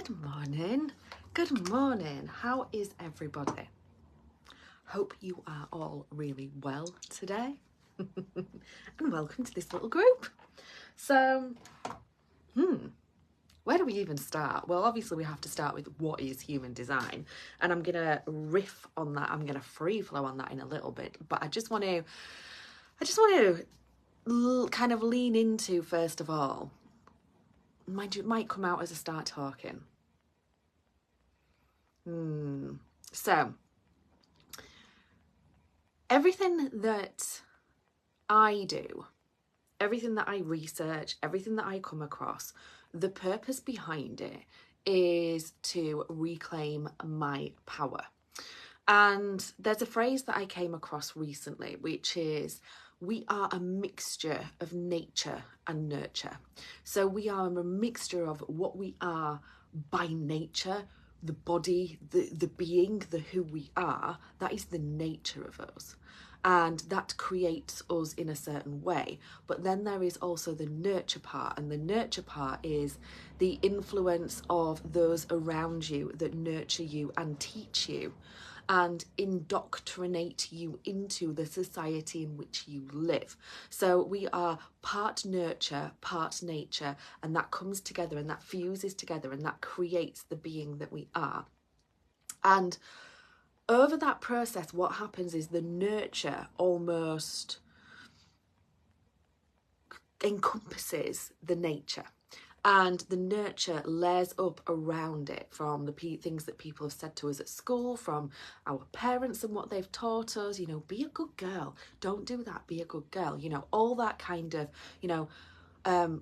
Good morning. Good morning. How is everybody? Hope you are all really well today. And welcome to this little group. So, where do we even start? Well, obviously we have to start with what is human design. And I'm going to riff on that. I'm going to free flow on that in a little bit. But I just want to kind of lean into, first of all, mind you, it might come out as I start talking. So, everything that I do, everything that I research, everything that I come across, the purpose behind it is to reclaim my power. And there's a phrase that I came across recently, which is, we are a mixture of nature and nurture. So we are a mixture of what we are by nature, the body, the being, the who we are. That is the nature of us. And that creates us in a certain way. But then there is also the nurture part. And the nurture part is the influence of those around you that nurture you and teach you and indoctrinate you into the society in which you live. So we are part nurture, part nature, and that comes together and that fuses together and that creates the being that we are. And over that process, what happens is the nurture almost encompasses the nature. And the nurture layers up around it from the things that people have said to us at school, from our parents and what they've taught us, you know, be a good girl, don't do that, be a good girl, you know, all that kind of, you know,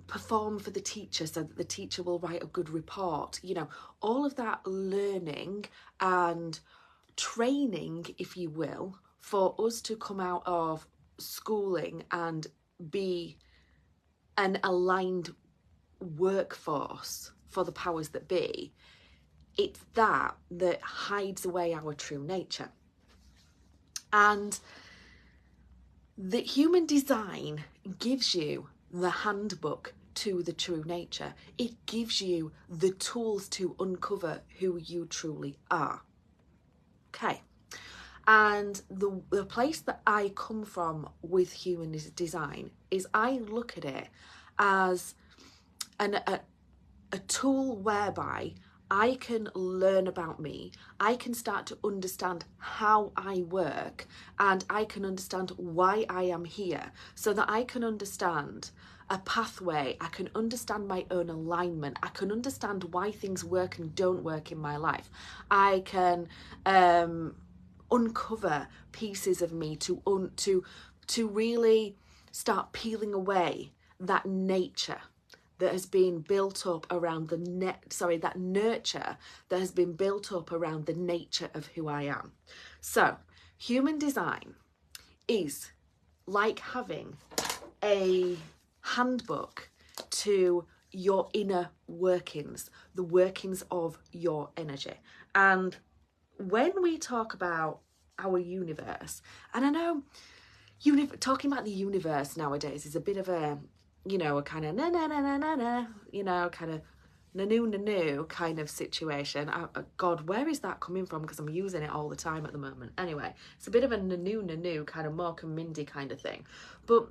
perform for the teacher so that the teacher will write a good report, you know, all of that learning and training, if you will, for us to come out of schooling and be an aligned workforce for the powers that be. It's that hides away our true nature. And the human design gives you the handbook to the true nature. It gives you the tools to uncover who you truly are. Okay. And the place that I come from with human design is I look at it as a tool whereby I can learn about me, I can start to understand how I work, and I can understand why I am here, so that I can understand a pathway, I can understand my own alignment, I can understand why things work and don't work in my life. I can uncover pieces of me to really start peeling away that nature that has been built up around that nurture that has been built up around the nature of who I am. So human design is like having a handbook to your inner workings, the workings of your energy. And when we talk about our universe, and I know talking about the universe nowadays is a bit of a, you know, a kind of you know, kind of na-noo kind of situation. God, where is that coming from? Because I'm using it all the time at the moment. Anyway, it's a bit of a na-noo kind of Mork and Mindy kind of thing. But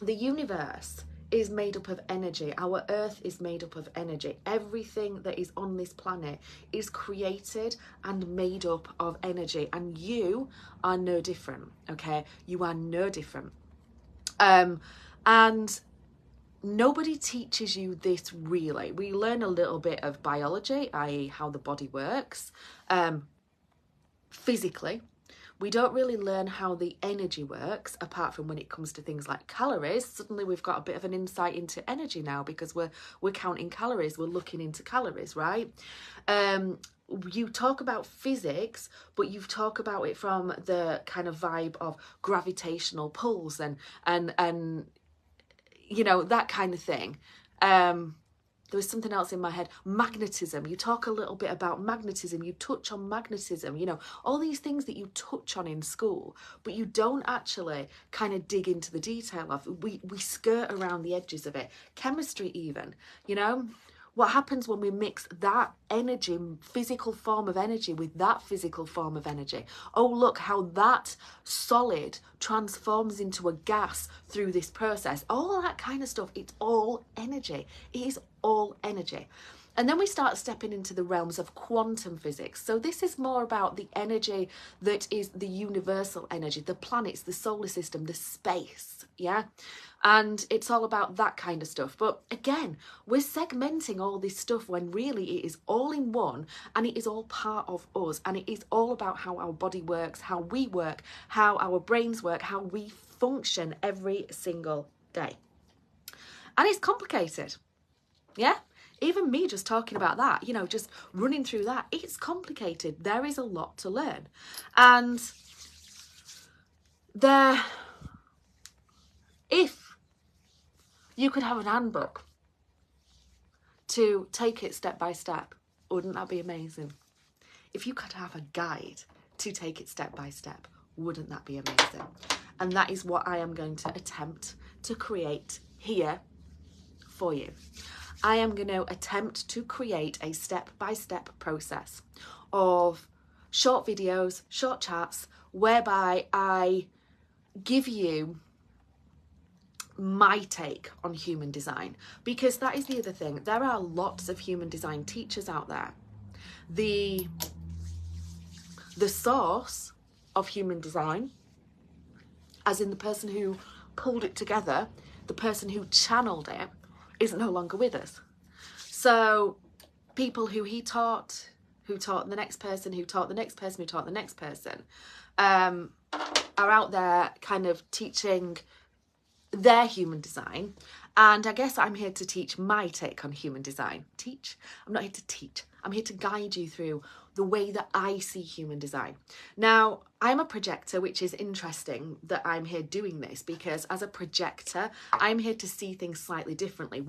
the universe is made up of energy. Our earth is made up of energy. Everything that is on this planet is created and made up of energy, and you are no different. Okay, you are no different. And nobody teaches you this really. We learn a little bit of biology, i.e. how the body works, physically. We don't really learn how the energy works, apart from when it comes to things like calories. Suddenly we've got a bit of an insight into energy now, because we're counting calories, we're looking into calories, right? You talk about physics, but you talk about it from the kind of vibe of gravitational pulls and you know, that kind of thing. There was something else in my head. Magnetism. You talk a little bit about magnetism. You touch on magnetism, you know, all these things that you touch on in school, but you don't actually kind of dig into the detail of. We skirt around the edges of it. Chemistry even, you know. what happens when we mix that energy, physical form of energy, with that physical form of energy. Oh, look how that solid transforms into a gas through this process. All that kind of stuff, it's all energy. It is all energy. And then we start stepping into the realms of quantum physics. So this is more about the energy that is the universal energy, the planets, the solar system, the space, yeah? And it's all about that kind of stuff. But again, we're segmenting all this stuff when really it is all in one, and it is all part of us. And it is all about how our body works, how we work, how our brains work, how we function every single day. And it's complicated, yeah? Even me just talking about that, you know, just running through that, it's complicated. There is a lot to learn. And if you could have an handbook to take it step by step, wouldn't that be amazing? If you could have a guide to take it step by step, wouldn't that be amazing? And that is what I am going to attempt to create here for you. I am going to attempt to create a step-by-step process of short videos, short chats, whereby I give you my take on human design. Because that is the other thing. There are lots of human design teachers out there. The source of human design, as in the person who pulled it together, the person who channeled it, is no longer with us. So people who he taught, who taught the next person, who taught the next person, who taught the next person, are out there kind of teaching their human design. And I guess I'm here to teach my take on human design. Teach? I'm not here to teach. I'm here to guide you through the way that I see human design. Now, I'm a projector, which is interesting that I'm here doing this, because as a projector, I'm here to see things slightly differently.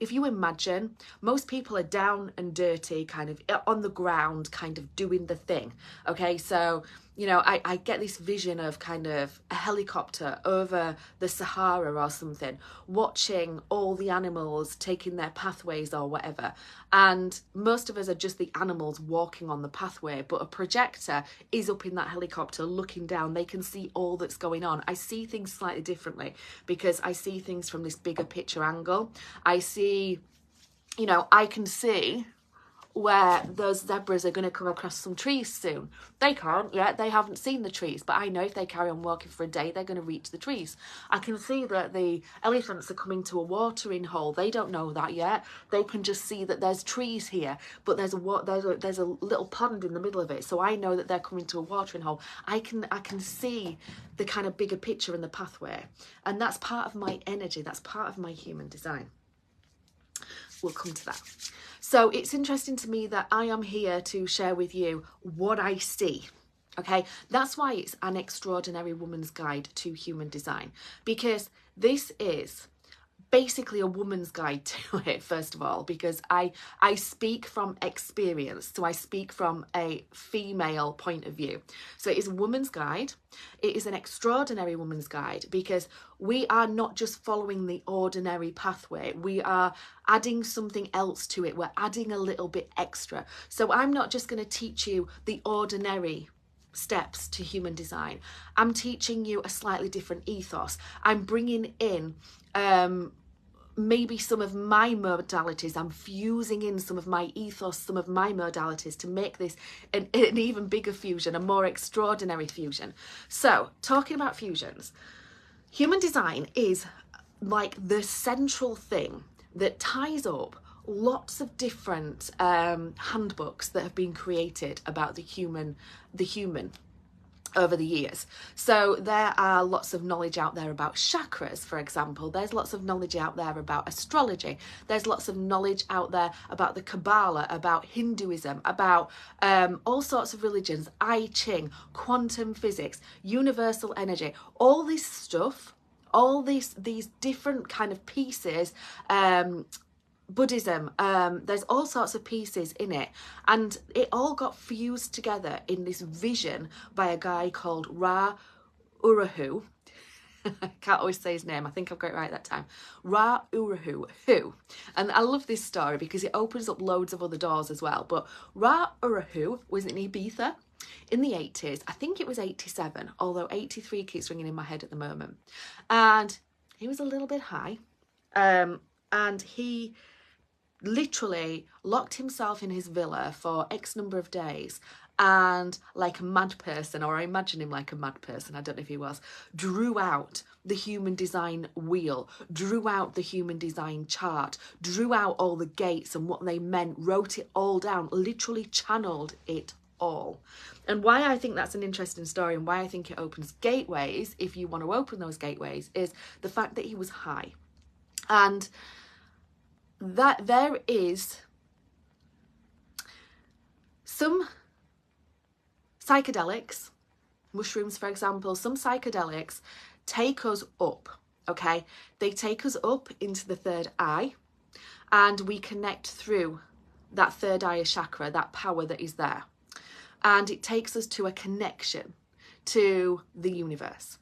If you imagine, most people are down and dirty, kind of on the ground, kind of doing the thing. Okay, so, you know, I get this vision of kind of a helicopter over the Sahara or something, watching all the animals taking their pathways or whatever. And most of us are just the animals walking on the pathway, but a projector is up in that helicopter looking down. They can see all that's going on. I see things slightly differently because I see things from this bigger picture angle. I see, you know, I can see where those zebras are going to come across some trees soon. They can't yet, they haven't seen the trees, but I know if they carry on walking for a day, they're going to reach the trees. I can see that the elephants are coming to a watering hole. They don't know that yet. They can just see that there's trees here, but there's a little pond in the middle of it. So I know that they're coming to a watering hole. I can see the kind of bigger picture in the pathway. And that's part of my energy. That's part of my human design. We'll come to that. So it's interesting to me that I am here to share with you what I see. Okay, that's why it's an extraordinary woman's guide to human design, because this is basically a woman's guide to it, first of all, because I speak from experience. So I speak from a female point of view. So it is a woman's guide. It is an extraordinary woman's guide, because we are not just following the ordinary pathway. We are adding something else to it. We're adding a little bit extra. So I'm not just going to teach you the ordinary steps to human design. I'm teaching you a slightly different ethos. I'm bringing in maybe some of my modalities. I'm fusing in some of my ethos, some of my modalities to make this an even bigger fusion, a more extraordinary fusion. So, talking about fusions, human design is like the central thing that ties up lots of different handbooks that have been created about the human over the years. So there are lots of knowledge out there about chakras, for example. There's lots of knowledge out there about astrology. There's lots of knowledge out there about the Kabbalah, about Hinduism, about all sorts of religions, I Ching, quantum physics, universal energy, all this stuff, all these different kind of pieces, Buddhism, there's all sorts of pieces in it, and it all got fused together in this vision by a guy called Ra Uru Hu. I can't always say his name. I think I've got it right that time. Ra-Uru Hu. And I love this story because it opens up loads of other doors as well. But Ra-Uru Hu was in Ibiza in the 80s. I think it was 87, although 83 keeps ringing in my head at the moment. And he was a little bit high. And he literally locked himself in his villa for X number of days, and like a mad person, or I imagine him like a mad person, I don't know if he was, drew out the human design wheel, drew out the human design chart, drew out all the gates and what they meant, wrote it all down, literally channeled it all. And why I think that's an interesting story, and why I think it opens gateways, if you want to open those gateways, is the fact that he was high. And that there is some psychedelics, mushrooms for example, some psychedelics take us up, okay? They take us up into the third eye, and we connect through that third eye chakra, that power that is there. And it takes us to a connection to the universe.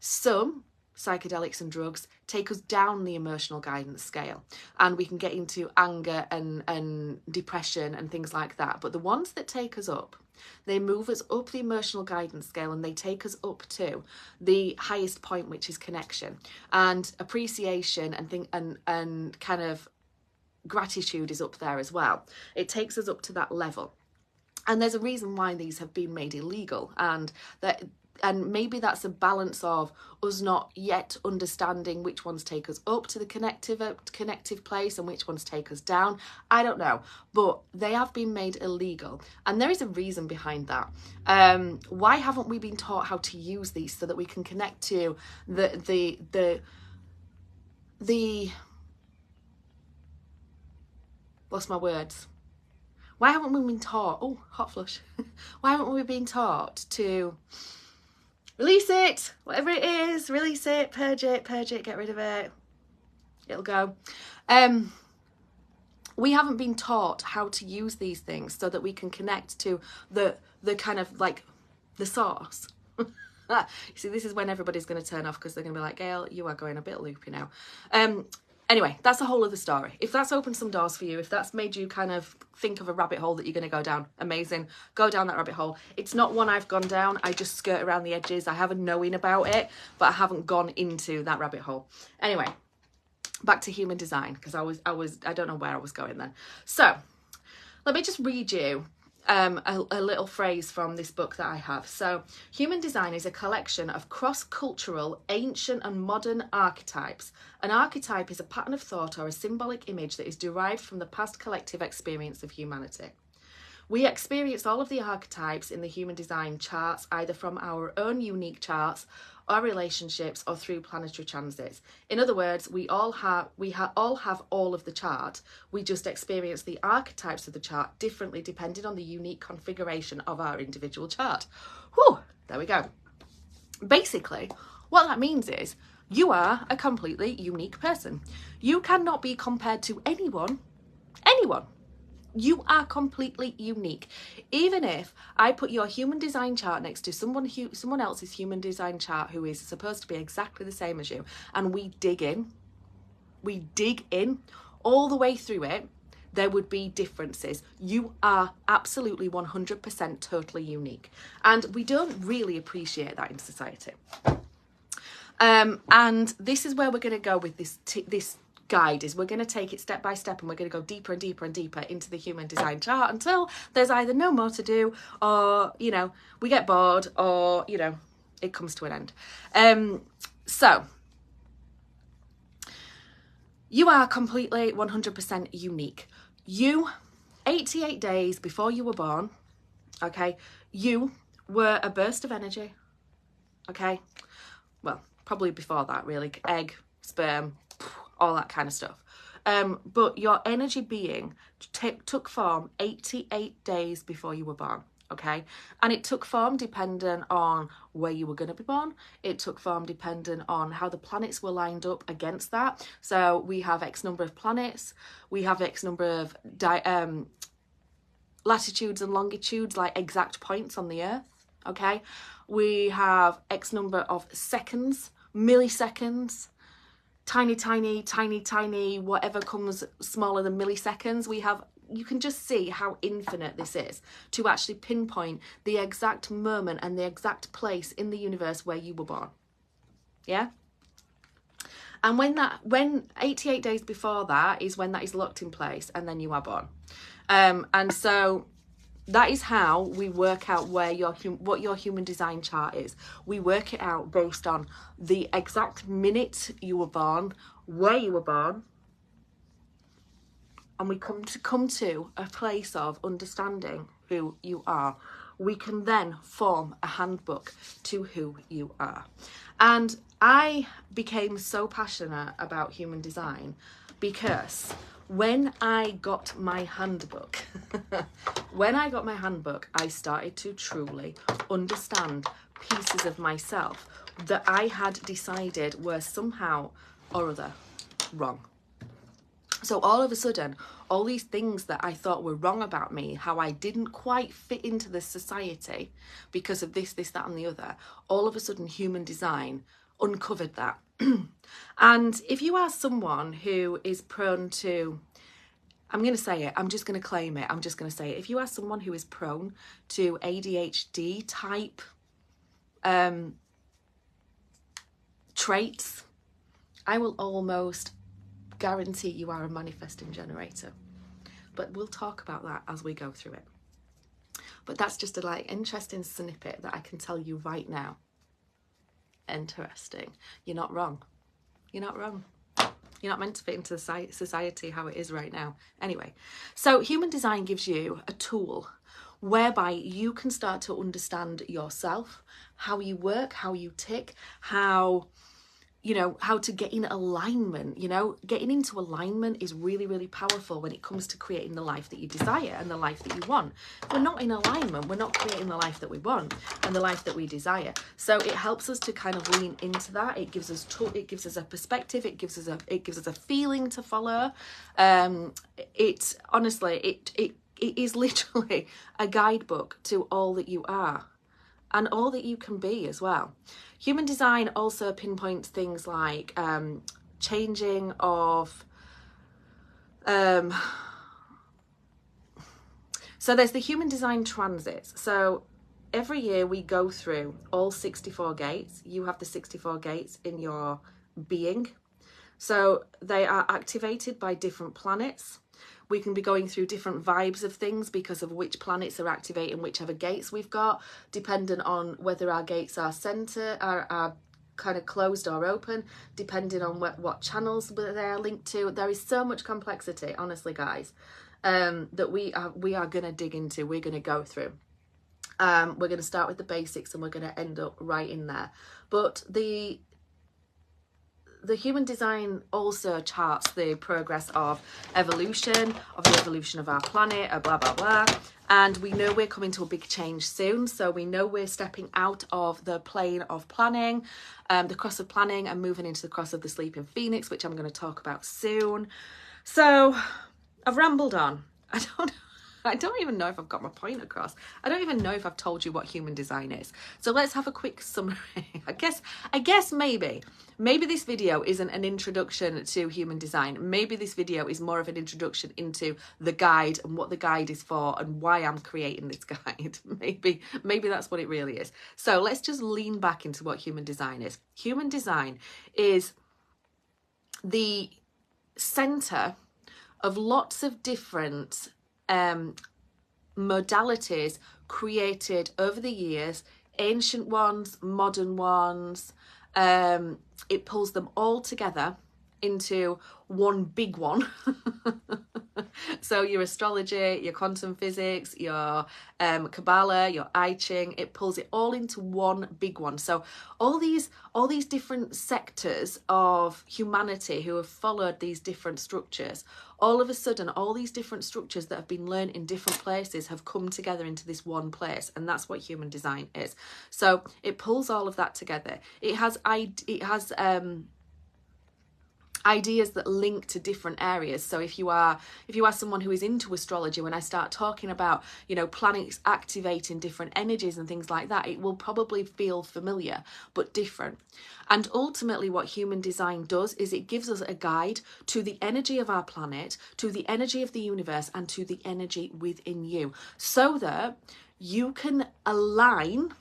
Some psychedelics and drugs take us down the emotional guidance scale, and we can get into anger and depression and things like that. But the ones that take us up, they move us up the emotional guidance scale, and they take us up to the highest point, which is connection and appreciation, and kind of gratitude is up there as well. It takes us up to that level. And there's a reason why these have been made illegal, and maybe that's a balance of us not yet understanding which ones take us up to the connective place and which ones take us down. I don't know, but they have been made illegal, and there is a reason behind that. Why haven't we been taught how to use these so that we can connect to the lost my words. Why haven't we been taught? Oh, hot flush. Why haven't we been taught to release it, whatever it is, release it, purge it, get rid of it, it'll go. We haven't been taught how to use these things so that we can connect to the kind of like the source. You see, this is when everybody's going to turn off, because they're going to be like, Gail, you are going a bit loopy now. Anyway, that's a whole other story. If that's opened some doors for you, if that's made you kind of think of a rabbit hole that you're going to go down, amazing. Go down that rabbit hole. It's not one I've gone down. I just skirt around the edges. I have a knowing about it, but I haven't gone into that rabbit hole. Anyway, back to human design, because I don't know where I was going then. So let me just read you a little phrase from this book that I have. So, human design is a collection of cross-cultural, ancient and modern archetypes. An archetype is a pattern of thought or a symbolic image that is derived from the past collective experience of humanity. We experience all of the archetypes in the human design charts either from our own unique charts, our relationships, or through planetary transits. In other words, we all have all of the chart. We just experience the archetypes of the chart differently depending on the unique configuration of our individual chart. Whew, there we go. Basically, what that means is you are a completely unique person. You cannot be compared to anyone. You are completely unique. Even if I put your human design chart next to someone else's human design chart who is supposed to be exactly the same as you, and we dig in all the way through it, there would be differences. You are absolutely 100% totally unique. And we don't really appreciate that in society. And this is where we're going to go with this guide, is we're going to take it step by step, and we're going to go deeper and deeper and deeper into the human design chart until there's either no more to do, or, you know, we get bored, or, you know, it comes to an end. So you are completely 100% unique. You, 88 days before you were born, okay, you were a burst of energy, okay? Well, probably before that, really. Egg, sperm, all that kind of stuff. But your energy being took form 88 days before you were born, okay? And it took form dependent on where you were going to be born. It took form dependent on how the planets were lined up against that. So we have X number of planets. We have X number of latitudes and longitudes, like exact points on the Earth, okay? We have X number of seconds milliseconds, tiny, tiny, tiny, tiny, whatever comes smaller than milliseconds. You can just see how infinite this is to actually pinpoint the exact moment and the exact place in the universe where you were born. Yeah? And when 88 days before that is when that is locked in place, and then you are born. And so that is how we work out what your human design chart is. We work it out based on the exact minute you were born, where you were born, and we come to a place of understanding who you are. We can then form a handbook to who you are. And I became so passionate about human design because when I got my handbook, I started to truly understand pieces of myself that I had decided were somehow or other wrong. So all of a sudden, all these things that I thought were wrong about me, how I didn't quite fit into this society because of this, that, and the other, all of a sudden human design uncovered that. And if you are someone who is prone to, I'm going to say it, I'm just going to claim it, I'm just going to say it. If you are someone who is prone to ADHD type traits, I will almost guarantee you are a manifesting generator. But we'll talk about that as we go through it. But that's just a interesting snippet that I can tell you right now. Interesting. You're not wrong. You're not wrong. You're not meant to fit into society how it is right now. Anyway, so human design gives you a tool whereby you can start to understand yourself, how you work, how you tick, how to get in alignment. Getting into alignment is really, really powerful when it comes to creating the life that you desire and the life that you want. If we're not in alignment, we're not creating the life that we want and the life that we desire. So it helps us to kind of lean into that. It gives us a perspective. It gives us a feeling to follow. It is literally a guidebook to all that you are and all that you can be as well. Human design also pinpoints things like changing of... So there's the human design transits. So every year we go through all 64 gates. You have the 64 gates in your being. So they are activated by different planets. We can be going through different vibes of things because of which planets are activating whichever gates we've got, depending on whether our gates are are kind of closed or open, depending on what channels they're linked to. There is so much complexity, honestly, guys, that we are going to dig into. We're going to go through. We're going to start with the basics and we're going to end up right in there. But the human design also charts the progress of the evolution of our planet, blah, blah, blah. And we know we're coming to a big change soon. So we know we're stepping out of the plane of planning, the cross of planning, and moving into the cross of the sleeping phoenix, which I'm going to talk about soon. So I've rambled on. I don't even know if I've got my point across. I don't even know if I've told you what human design is. So let's have a quick summary. I guess maybe this video isn't an introduction to human design. Maybe this video is more of an introduction into the guide and what the guide is for and why I'm creating this guide. Maybe that's what it really is. So let's just lean back into what human design is. Human design is the center of lots of different modalities created over the years, ancient ones, modern ones. It pulls them all together into one big one. So your astrology, your quantum physics, your Kabbalah, your I Ching, it pulls it all into one big one. So all these different sectors of humanity who have followed these different structures, all of a sudden, all these different structures that have been learned in different places have come together into this one place, and that's what human design is. So it pulls all of that together. It has ideas that link to different areas. So if you are someone who is into astrology, when I start talking about, you know, planets activating different energies and things like that, it will probably feel familiar but different. And ultimately what human design does is it gives us a guide to the energy of our planet, to the energy of the universe, and to the energy within you, so that you can align.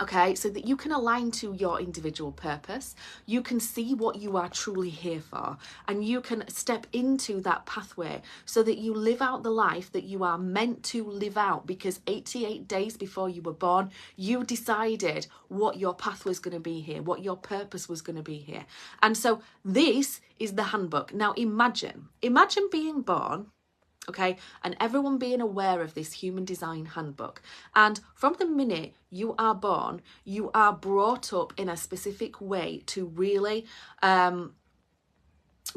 Okay, so that you can align to your individual purpose, you can see what you are truly here for, and you can step into that pathway so that you live out the life that you are meant to live out, because 88 days before you were born, you decided what your path was going to be here, what your purpose was going to be here. And so this is the handbook. Now imagine being born, okay, and everyone being aware of this human design handbook. And from the minute you are born, you are brought up in a specific way to really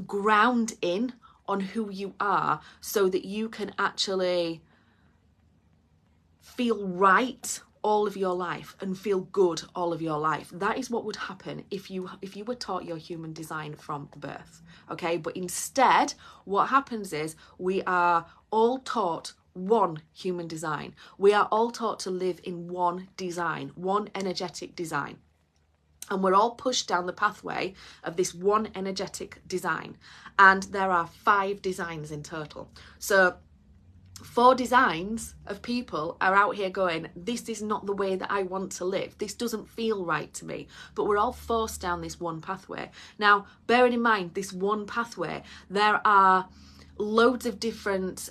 ground in on who you are, so that you can actually feel right all of your life and feel good all of your life. That is what would happen if you were taught your human design from birth. Okay, but instead what happens is we are all taught one human design. We are all taught to live in one design, one energetic design. And we're all pushed down the pathway of this one energetic design. And there are 5 designs in total. So 4 designs of people are out here going, this is not the way that I want to live. This doesn't feel right to me. But we're all forced down this one pathway. Now, bearing in mind this one pathway, there are loads of different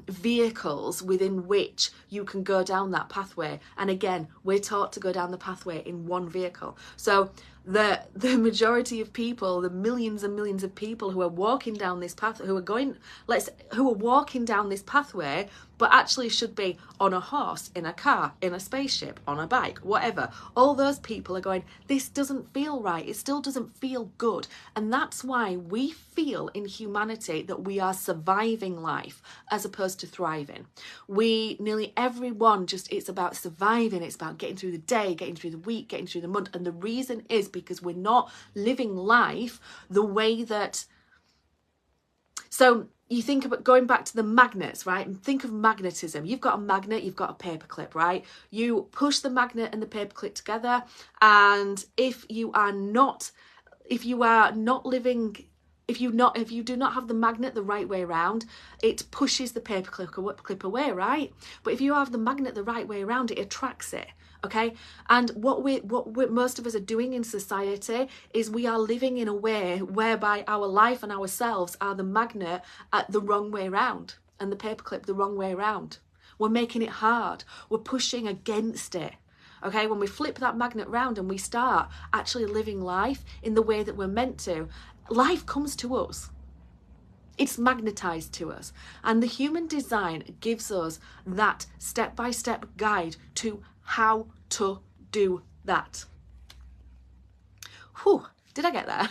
vehicles within which you can go down that pathway. And again, we're taught to go down the pathway in one vehicle. So the majority of people, the millions and millions of people who are walking down this path, who are walking down this pathway, but actually should be on a horse, in a car, in a spaceship, on a bike, whatever. All those people are going, this doesn't feel right. It still doesn't feel good. And that's why we feel in humanity that we are surviving life as opposed to thriving. Nearly everyone it's about surviving. It's about getting through the day, getting through the week, getting through the month. And the reason is because we're not living life the way that... So you think about going back to the magnets, right? And think of magnetism. You've got a magnet, you've got a paperclip, right? You push the magnet and the paperclip together, and if you do not have the magnet the right way around, it pushes the paperclip away, right? But if you have the magnet the right way around, it attracts it. Okay, and what most of us are doing in society is we are living in a way whereby our life and ourselves are the magnet at the wrong way around and the paperclip the wrong way around. We're making it hard. We're pushing against it. Okay, when we flip that magnet round and we start actually living life in the way that we're meant to, life comes to us. It's magnetized to us. And the human design gives us that step-by-step guide to how to do that. Whew, did I get there?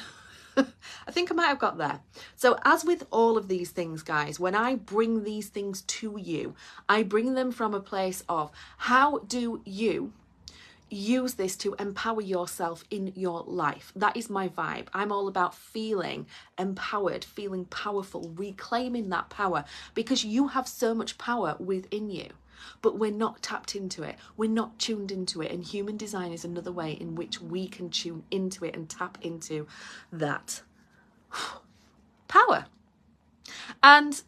I think I might have got there. So as with all of these things, guys, when I bring these things to you, I bring them from a place of how do you use this to empower yourself in your life. That is my vibe. I'm all about feeling empowered, feeling powerful, reclaiming that power, because you have so much power within you. But we're not tapped into it. We're not tuned into it. And human design is another way in which we can tune into it and tap into that power. And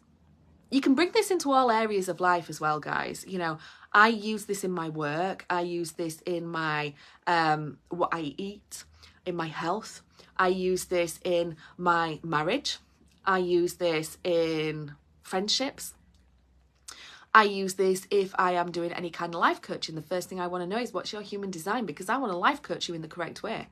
you can bring this into all areas of life as well, guys. You know, I use this in my work. I use this in my what I eat, in my health. I use this in my marriage. I use this in friendships. I use this if I am doing any kind of life coaching. The first thing I want to know is what's your human design, because I want to life coach you in the correct way.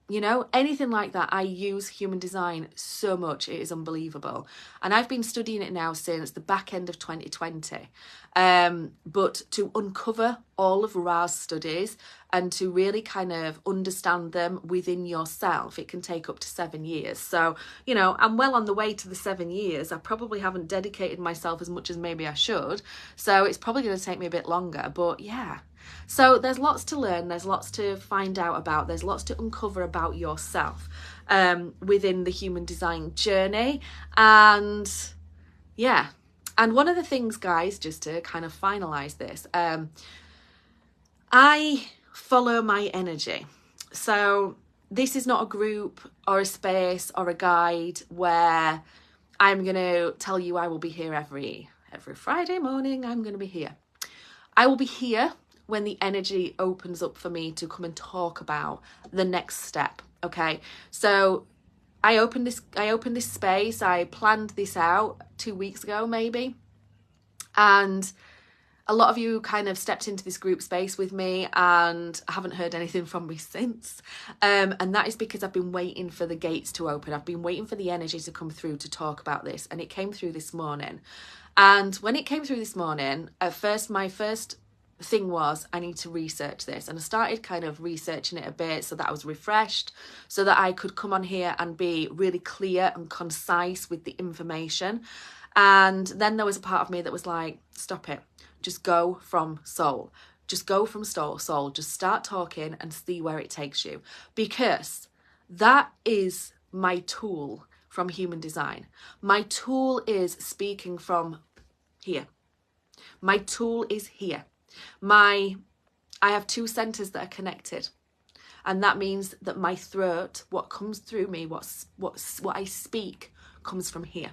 You know, anything like that, I use human design so much. It is unbelievable. And I've been studying it now since the back end of 2020. But to uncover all of Ra's studies and to really kind of understand them within yourself, it can take up to 7 years. So, you know, I'm well on the way to the 7 years. I probably haven't dedicated myself as much as maybe I should. So it's probably going to take me a bit longer. But yeah. So there's lots to learn, there's lots to find out about, there's lots to uncover about yourself. within the human design journey. And yeah, and one of the things, guys, just to kind of finalize this, I follow my energy. So this is not a group or a space or a guide where I'm going to tell you I will be here every Friday morning. I'm going to be here. I will be here when the energy opens up for me to come and talk about the next step. Okay, so I opened this space. I planned this out 2 weeks ago, maybe, and a lot of you kind of stepped into this group space with me and haven't heard anything from me since. And that is because I've been waiting for the gates to open. I've been waiting for the energy to come through to talk about this. And it came through this morning. And when it came through this morning, at first, my first thing was, I need to research this. And I started kind of researching it a bit so that I was refreshed, so that I could come on here and be really clear and concise with the information. And then there was a part of me that was like, stop it. Just go from soul. Just go from soul. Just start talking and see where it takes you. Because that is my tool from human design. My tool is speaking from here. My tool is here. I have 2 centers that are connected. And that means that my throat, what comes through me, what I speak comes from here.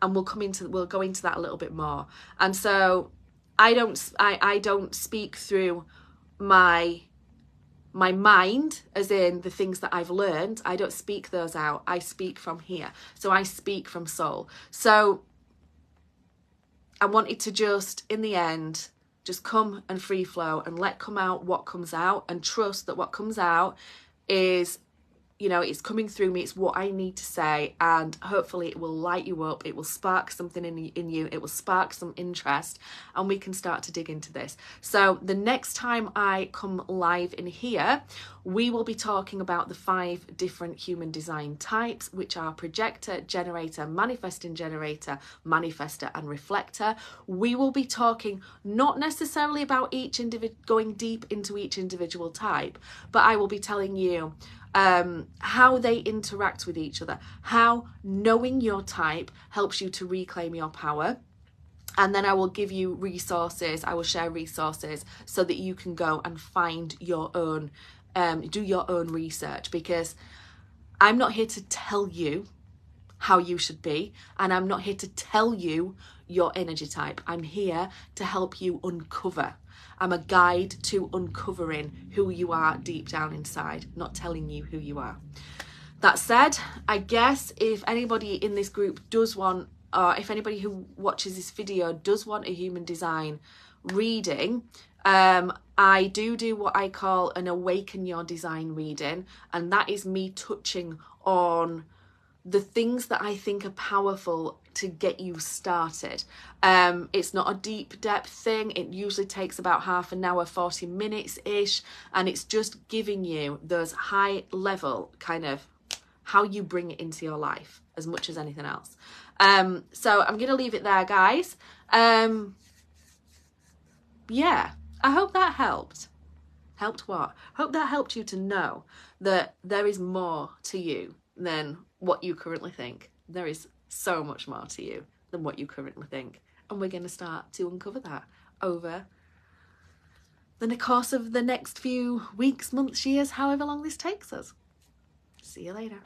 And we'll go into that a little bit more. And so I don't speak through my mind, as in the things that I've learned. I don't speak those out. I speak from here. So I speak from soul. So I wanted to just, in the end, just come and free flow and let come out what comes out, and trust that what comes out is, you know, it's coming through me. It's what I need to say, and hopefully it will light you up. It will spark something in you. It will spark some interest, and we can start to dig into this. So the next time I come live in here, we will be talking about the 5 different human design types, which are projector, generator, manifesting generator, manifestor, and reflector. We will be talking not necessarily about each going deep into each individual type, but I will be telling you how they interact with each other, how knowing your type helps you to reclaim your power. And then I will give you resources. I will share resources so that you can go and find your own, do your own research, because I'm not here to tell you how you should be, and I'm not here to tell you your energy type. I'm here to help you uncover. I'm a guide to uncovering who you are deep down inside, not telling you who you are. That said, I guess if anybody in this group does want, or if anybody who watches this video does want a human design reading, I do what I call an awaken your design reading, and that is me touching on the things that I think are powerful to get you started. It's not a deep depth thing. It usually takes about half an hour, 40 minutes ish, and it's just giving you those high level kind of how you bring it into your life as much as anything else. So I'm gonna leave it there, guys. Yeah, I hope that helped. Helped what? Hope that helped you to know that there is more to you than what you currently think. There is so much more to you than what you currently think. And we're going to start to uncover that over the course of the next few weeks, months, years, however long this takes us. See you later.